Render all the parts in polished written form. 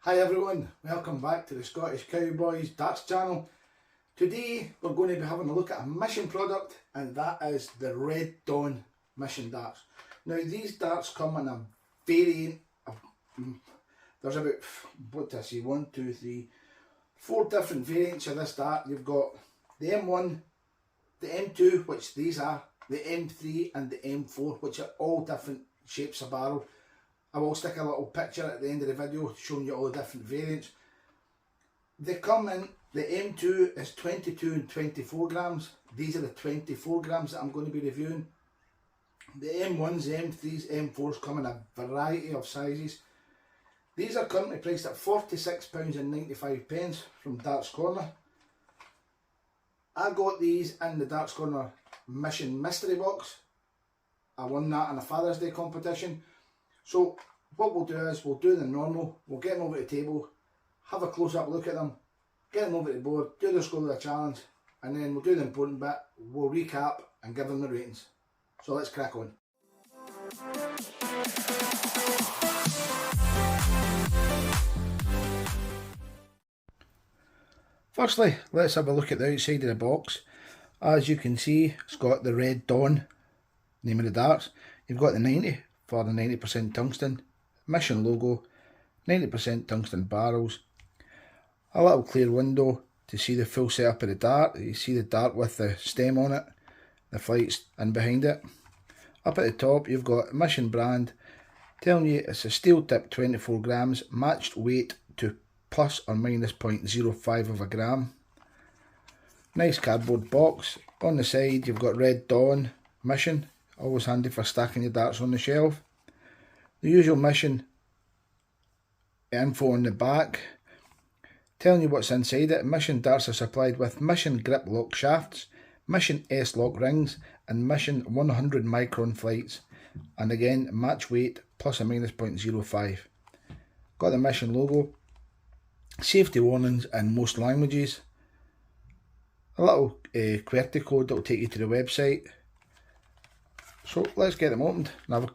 Hi everyone, welcome back to the Scottish Cowboys Darts channel. Today we're going to be having a look at a Mission product, and that is the Red Dawn Mission darts. Now these darts come in a variant of, there's about, what do I say, 1, 2, 3, 4 different variants of this dart. You've got the M1, the M2, which these are, the M3 and the M4, which are all different shapes of barrel. I will stick a little picture at the end of the video showing you all the different variants. They come in, the M2 is 22 and 24 grams. These are the 24 grams that I'm going to be reviewing. The M1s, the M3s, M4s come in a variety of sizes. These are currently priced at £46.95 from Darts Corner. I got these in the Darts Corner Mission Mystery Box. I won that in a Father's Day competition. So what we'll do is we'll do the normal, we'll get them over the table, have a close up look at them, get them over the board, do the scolia challenge, and then we'll do the important bit, we'll recap and give them the ratings. So let's crack on. Firstly, let's have a look at the outside of the box. As you can see, it's got the Red Dawn, name of the darts. You've got the 90 for the 90% tungsten, Mission logo, 90% tungsten barrels, a little clear window to see the full setup of the dart. You see the dart with the stem on it, the flights in behind it. Up at the top you've got Mission brand telling you it's a steel tip 24 grams, matched weight to plus or minus 0.05 of a gram. Nice cardboard box. On the side you've got Red Dawn Mission, always handy for stacking your darts on the shelf. The usual Mission info on the back, telling you what's inside it. Mission darts are supplied with Mission grip lock shafts, Mission S-lock rings and Mission 100 micron flights, and again match weight plus or minus 0.05. Got the Mission logo, safety warnings in most languages, a little QWERTY code that will take you to the website. So let's get them opened and have a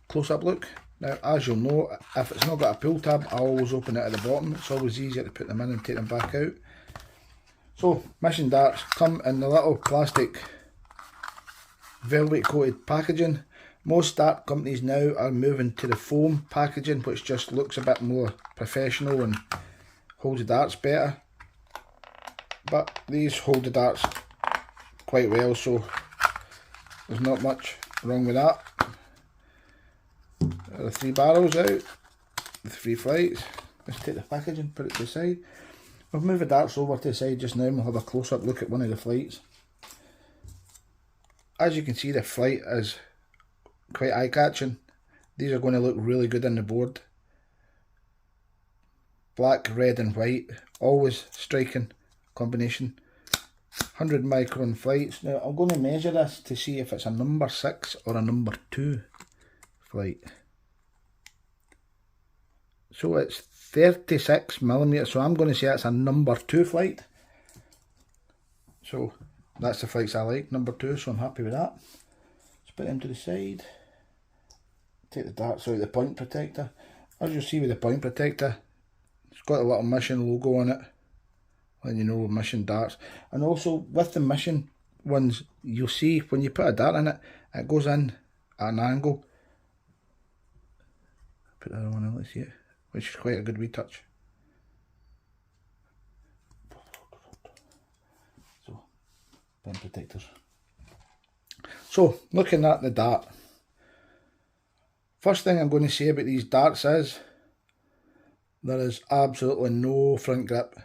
close up look. Now as you'll know, if it's not got a pull tab, I always open it at the bottom. It's always easier to put them in and take them back out. So Mission darts come in the little plastic velvet coated packaging. Most dart companies now are moving to the foam packaging, which just looks a bit more professional and holds the darts better. But these hold the darts quite well, so there's not much wrong with that. There are 3 barrels out, the 3 flights. Let's take the packaging, put it to the side. We'll move the darts over to the side just now and we'll have a close up look at one of the flights. As you can see, the flight is quite eye catching. These are going to look really good on the board. Black, red and white, always striking combination. 100 micron flights. Now I'm going to measure this to see if it's a number 6 or a number 2 flight. So it's 36mm, so I'm going to say it's a number 2 flight. So that's the flights I like, number 2, so I'm happy with that. Let's put them to the side. Take the darts out of the point protector. As you'll see with the point protector, it's got a little Mission logo on it, letting you know Mission darts. And also with the Mission ones, you'll see when you put a dart in it, it goes in at an angle. Put the other one in, let's see it, which is quite a good retouch. So, pen protectors. So, looking at the dart, first thing I'm going to say about these darts is there is absolutely no front grip.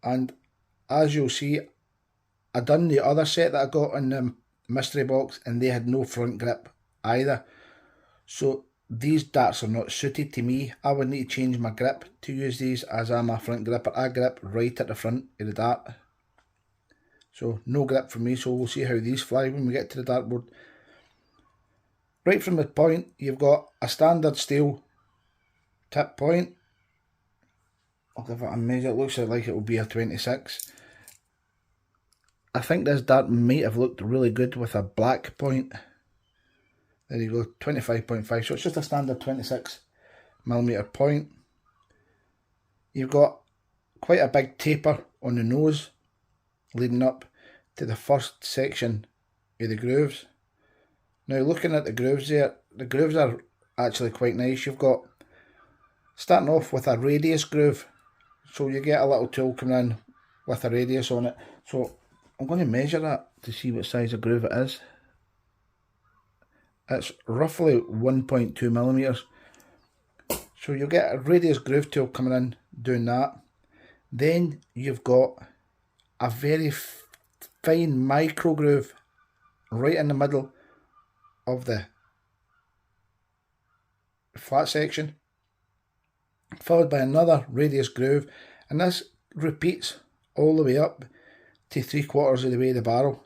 And as you'll see, I done the other set that I got in the mystery box and they had no front grip either. So these darts are not suited to me. I would need to change my grip to use these, as I'm a front gripper. I grip right at the front of the dart. So no grip for me, so we'll see how these fly when we get to the dartboard. Right from the point, you've got a standard steel tip point. I'll give it a measure. It looks like it will be a 26. I think this dart might have looked really good with a black point. There you go, 25.5. So it's just a standard 26mm point. you've got quite a big taper on the nose leading up to the first section of the grooves. Now looking at the grooves there, the grooves are actually quite nice. You've got, starting off with a radius groove, so you get a little tool coming in with a radius on it. So I'm going to measure that to see what size of groove it is. It's roughly 1.2 millimeters. So you'll get a radius groove tool coming in doing that. Then you've got a very fine micro groove right in the middle of the flat section, followed by another radius groove, and this repeats all the way up to 3/4 of the way of the barrel.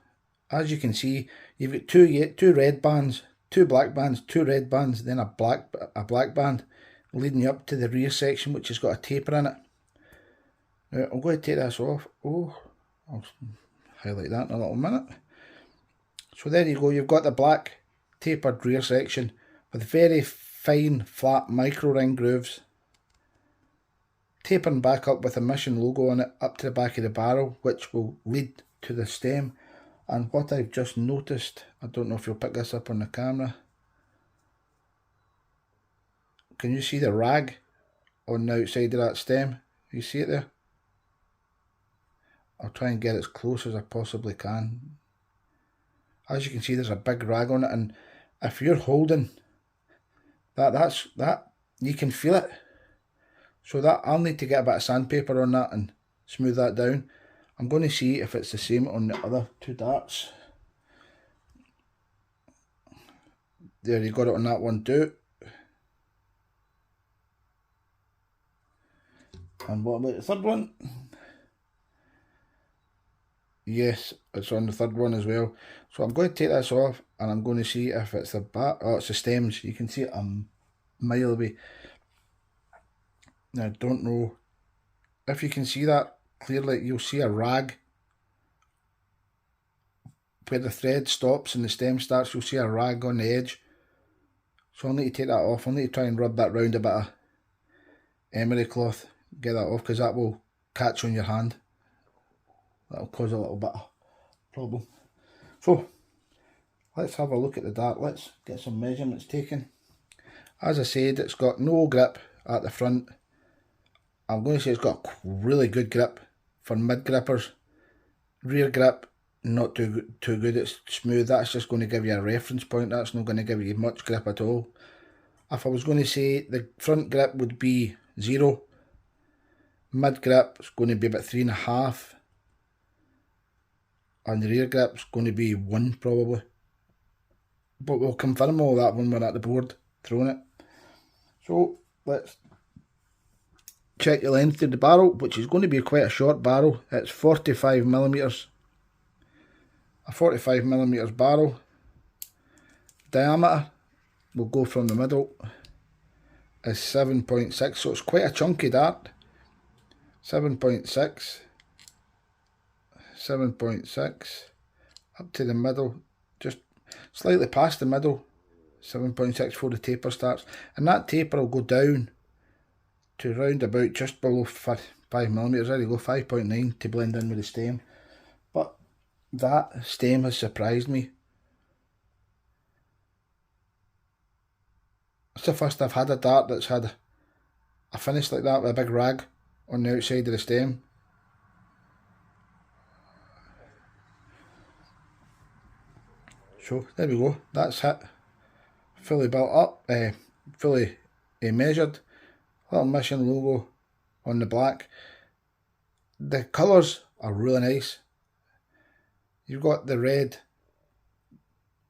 As you can see, you've got two red bands, two black bands, two red bands, then a black band leading you up to the rear section, which has got a taper in it. Now I'm going to take this off. Oh, I'll highlight that in a little minute. So there you go, you've got the black tapered rear section with very fine flat micro ring grooves, tapering back up with a Mission logo on it up to the back of the barrel, which will lead to the stem. And what I've just noticed, I don't know if you'll pick this up on the camera, can you see the rag on the outside of that stem? You see it there? I'll try and get as close as I possibly can. As you can see, there's a big rag on it, and if you're holding that, you can feel it. So that I'll need to get a bit of sandpaper on that and smooth that down. I'm going to see if it's the same on the other two darts. There, you got it on that one too. And what about the third one? Yes, it's on the third one as well. So I'm going to take this off and I'm going to see if it's the back. Oh, it's the stems. You can see it a mile away. Now I don't know if you can see that clearly. You'll see a rag where the thread stops and the stem starts. You'll see a rag on the edge. So I'll need to take that off. I'll need to try and rub that round a bit of emery cloth. Get that off, because that will catch on your hand. That'll cause a little bit of problem. So let's have a look at the dart. Let's get some measurements taken. As I said, it's got no grip at the front. I'm going to say it's got a really good grip for mid grippers. Rear grip, not too good. It's smooth. That's just going to give you a reference point. That's not going to give you much grip at all. If I was going to say the front grip would be 0, mid grip is going to be about 3.5, and the rear grip is going to be 1 probably. But we'll confirm all that when we're at the board throwing it. So let's check the length of the barrel, which is going to be quite a short barrel. It's 45 millimeters. A 45 millimeters barrel. Diameter, we'll go from the middle, is 7.6, so it's quite a chunky dart. 7.6, 7.6, up to the middle, just slightly past the middle, 7.6 before the taper starts, and that taper will go down to round about just below 5 millimeters. There you go, 5.9 to blend in with the stem. But that stem has surprised me. It's the first I've had a dart that's had a finish like that with a big rag on the outside of the stem. So there we go, that's it. Fully built up, fully measured. Little Mission logo on the black. The colours are really nice. You've got the red,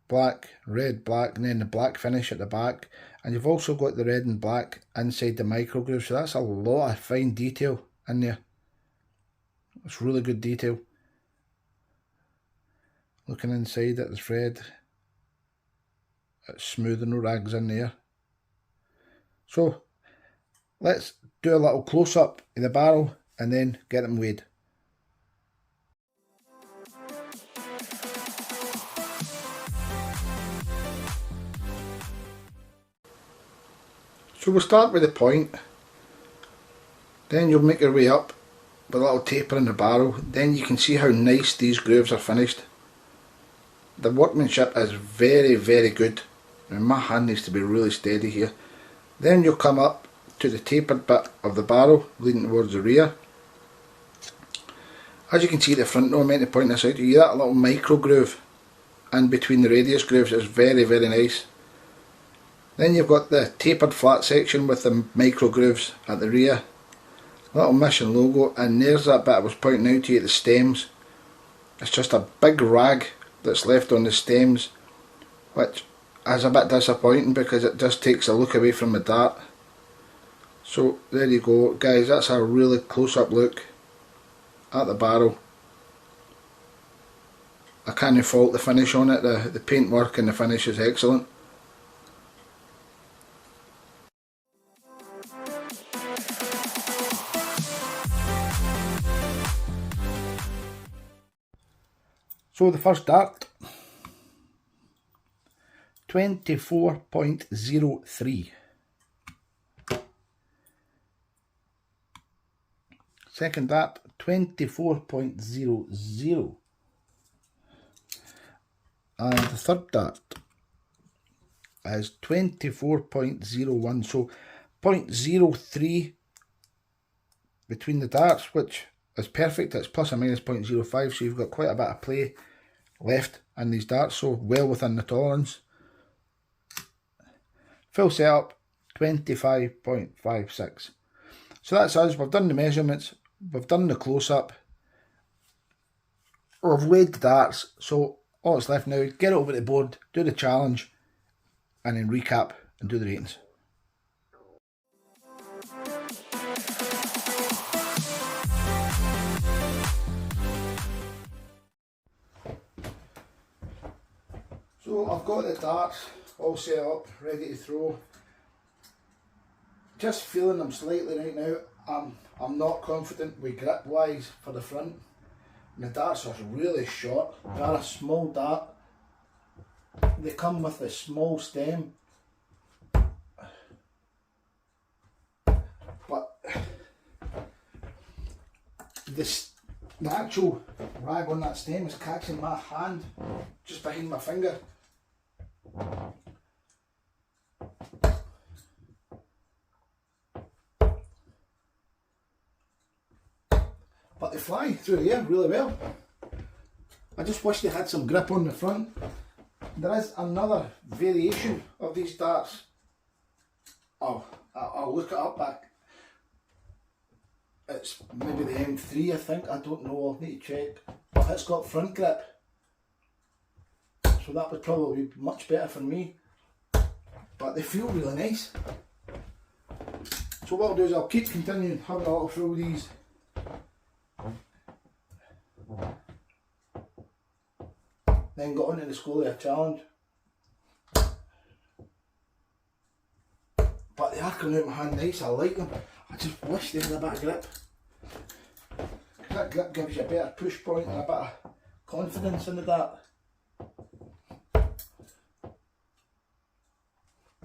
black, and then the black finish at the back. And you've also got the red and black inside the micro groove. So that's a lot of fine detail in there. It's really good detail. Looking inside at the thread, it's smooth and no rags in there. So let's do a little close up of the barrel and then get them weighed. So we'll start with the point. Then you'll make your way up with a little taper in the barrel. Then you can see how nice these grooves are finished. The workmanship is very, very good. And my hand needs to be really steady here. Then you'll come up to the tapered bit of the barrel leading towards the rear. As you can see at the front now, I meant to point this out to you, that little micro groove in between the radius grooves is very, very nice. Then you've got the tapered flat section with the micro grooves at the rear. Little Mission logo, and there's that bit I was pointing out to you at the stems. It's just a big rag that's left on the stems, which is a bit disappointing because it just takes a look away from the dart. So there you go guys, that's a really close up look at the barrel. I can't fault the finish on it, the paintwork and the finish is excellent. So the first dart, 24.03. Second dart, 24.00. And the third dart is 24.01. So 0.03 between the darts, which is perfect. It's plus or minus 0.05, so you've got quite a bit of play left in these darts, so well within the tolerance. Full setup, 25.56. So that's us. We've done the measurements, we've done the close-up, we've weighed the darts, so all that's left now, get it over the board, do the challenge, and then recap and do the ratings. So I've got the darts all set up, ready to throw. Just feeling them slightly right now. I'm not confident with grip wise for the front. And the darts are really short. They are a small dart. They come with a small stem. But the actual rag on that stem is catching my hand just behind my finger. But they fly through the air really well. I just wish they had some grip on the front. There is another variation of these darts. Oh, I'll look it up back. It's maybe the M3 I think, I don't know, I'll need to check. But it's got front grip. So that would probably be much better for me. But they feel really nice. So what I'll do is I'll keep continuing having a little throw of these. Then got on to the scolia challenge. But they are coming out of my hand nice, I like them. I just wish they had a bit of grip. That grip gives you a better push point and a bit of confidence in the dart.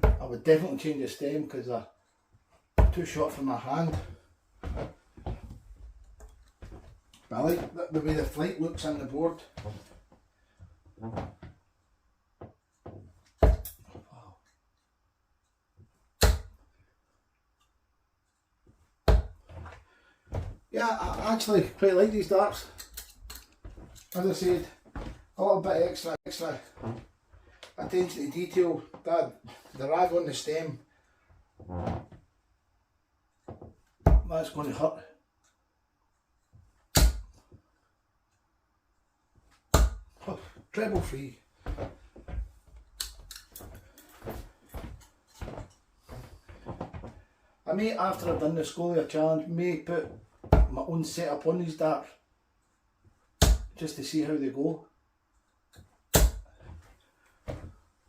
I would definitely change the stem because they're too short for my hand. But I like the way the flight looks on the board. Yeah, I actually quite like these darts. As I said, a little bit extra attention to detail. The rag on the stem, that's going to hurt. Oh, treble free. I may, after I've done the scolia challenge, may put my own setup on these darts just to see how they go.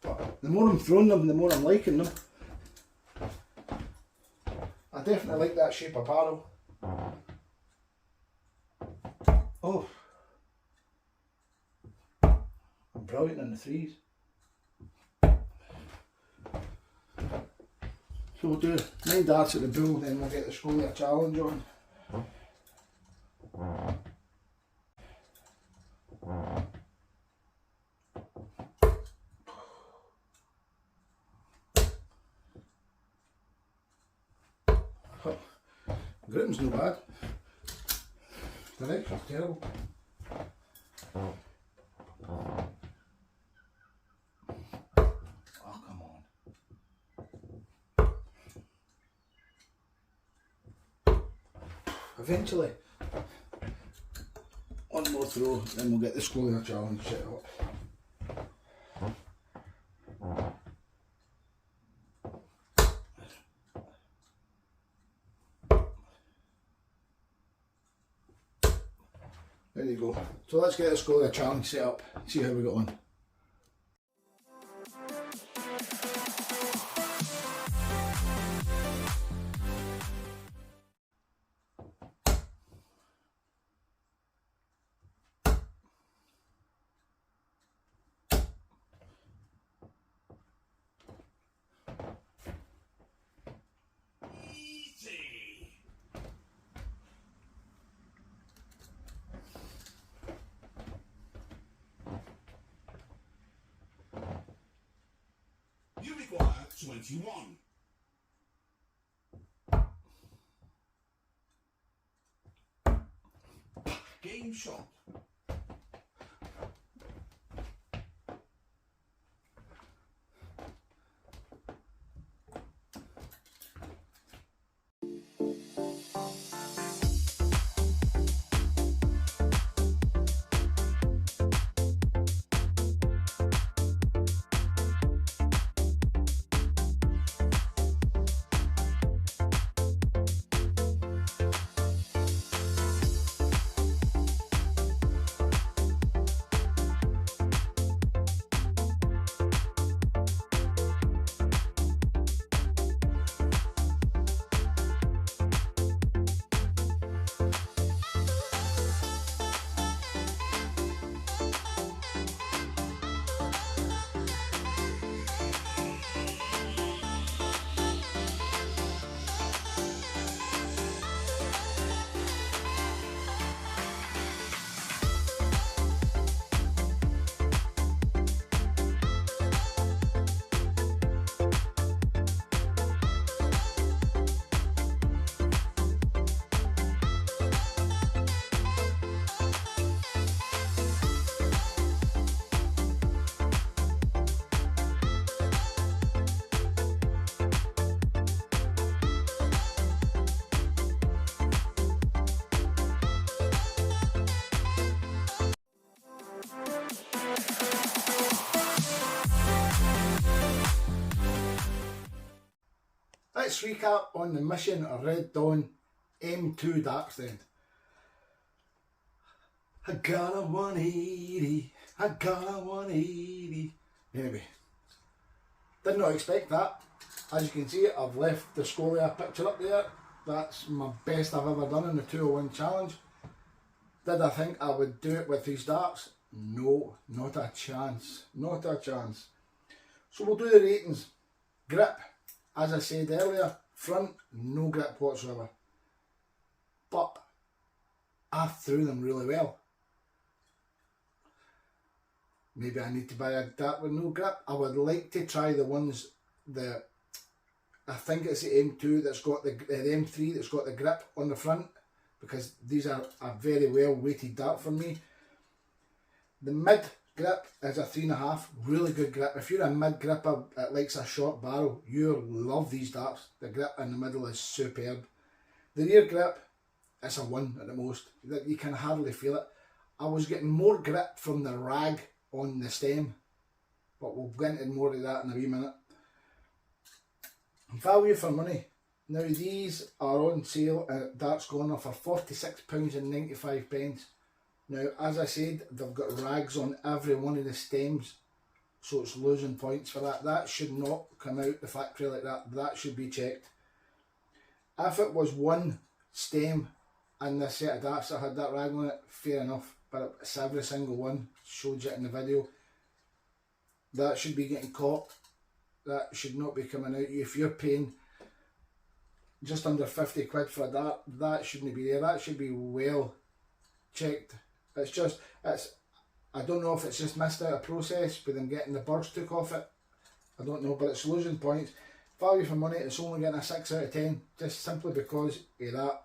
But the more I'm throwing them, the more I'm liking them. I definitely like that shape of barrel. Oh, I'm brilliant in the threes. So we'll do 9 darts at the bull, then we'll get the scolia challenge on. Grip's no bad. Direction's terrible. Oh, come on. Eventually, one more throw, then we'll get the scolia challenge set up. There you go. So let's get the scolia challenge set up, see how we get on. You require 21. Game shot. Let's recap on the mission of Red Dawn M2 Dark then. I got a 180, I got a 180. Anyway, did not expect that. As you can see, I've left the scolia picture up there. That's my best I've ever done in the 201 challenge. Did I think I would do it with these darts? No, not a chance, not a chance. So we'll do the ratings. Grip, as I said earlier, front, no grip whatsoever. But I threw them really well. Maybe I need to buy a dart with no grip. I would like to try the ones that, I think it's the M2 that's got the M3 that's got the grip on the front, because these are a very well weighted dart for me. The mid grip is a 3.5, really good grip. If you're a mid gripper that likes a short barrel, you'll love these darts. The grip in the middle is superb. The rear grip, it's a 1 at the most. You can hardly feel it. I was getting more grip from the rag on the stem, but we'll get into more of that in a wee minute. Value for money. Now these are on sale at Darts Corner for £46.95. Now, as I said, they've got rags on every one of the stems, so it's losing points for that. That should not come out the factory like that. That should be checked. If it was one stem and this set of darts that had that rag on it, fair enough. But it's every single one, showed you it in the video. That should be getting caught. That should not be coming out. If you're paying just under 50 quid for a dart. That shouldn't be there. That should be well checked. It's just, I don't know if it's just missed out a process with them getting the birds took off it. I don't know, but it's losing points. Value for money, it's only getting a 6 out of 10, just simply because of that.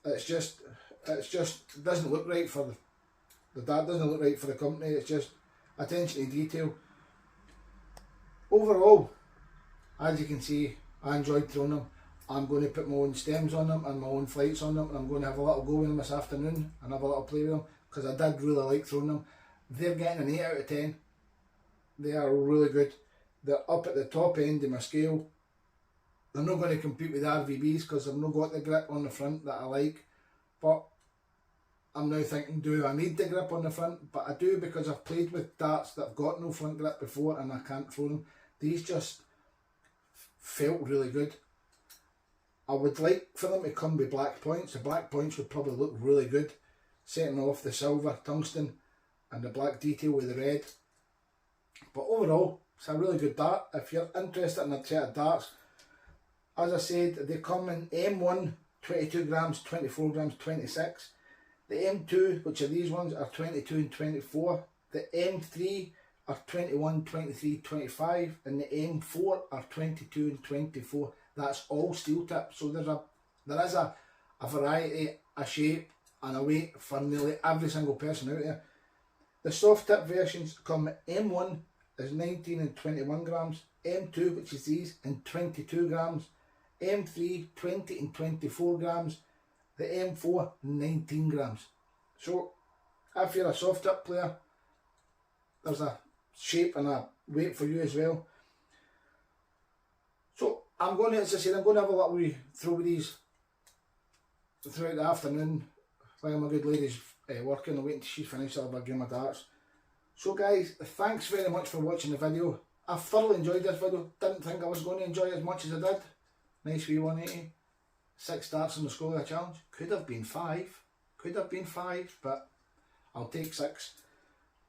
It just doesn't look right for the dart, doesn't look right for the company. It's just attention to detail. Overall, as you can see, I enjoyed throwing them. I'm going to put my own stems on them and my own flights on them, and I'm going to have a little go with them this afternoon and have a little play with them, because I did really like throwing them. They're getting an 8 out of 10. They are really good. They're up at the top end of my scale. They're not going to compete with RVBs because I've not got the grip on the front that I like. But I'm now thinking, do I need the grip on the front? But I do, because I've played with darts that have got no front grip before and I can't throw them. These just felt really good. I would like for them to come with black points. The black points would probably look really good, setting off the silver tungsten and the black detail with the red. But overall, it's a really good dart. If you're interested in a set of darts, as I said, they come in M1, 22 grams, 24 grams, 26. The M2, which are these ones, are 22 and 24. The M3 are 21, 23, 25. And the M4 are 22 and 24. That's all steel tip. So there is a variety, a shape and a weight for nearly every single person out there. The soft tip versions come M1 is 19 and 21 grams. M2, which is these, in 22 grams. M3, 20 and 24 grams. The M4, 19 grams. So, if you're a soft tip player, there's a shape and a weight for you as well. So, I'm going to, as I said, I'm going to have a little wee throw with these throughout the afternoon while my good lady's working. I'm waiting till she's finished. I'll have a game of darts. So guys, thanks very much for watching the video. I thoroughly enjoyed this video. Didn't think I was going to enjoy it as much as I did. Nice wee 180. 6 darts on the scolia challenge. Could have been 5. Could have been 5, but I'll take 6.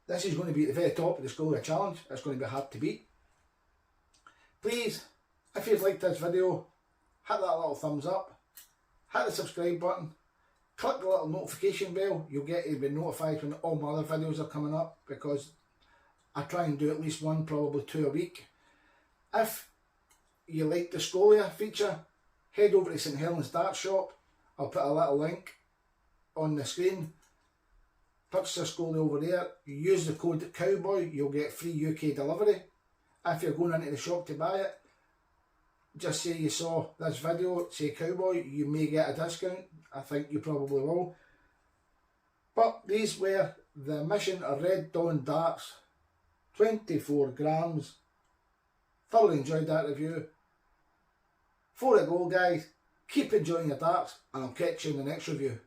This is going to be at the very top of the scolia challenge. It's going to be hard to beat. Please, if you've liked this video, hit that little thumbs up. Hit the subscribe button. Click the little notification bell. You'll get to be notified when all my other videos are coming up, because I try and do at least one, probably 2 a week. If you like the scolia feature, head over to St Helens Dart Shop. I'll put a little link on the screen. Purchase a scolia over there. You use the code COWBOY, you'll get free UK delivery. If you're going into the shop to buy it, just say you saw this video, say Cowboy, you may get a discount. I think you probably will. But these were the Mission Red Dawn darts, 24 grams. Thoroughly enjoyed that review. 4 to go, guys. Keep enjoying your darts, and I'll catch you in the next review.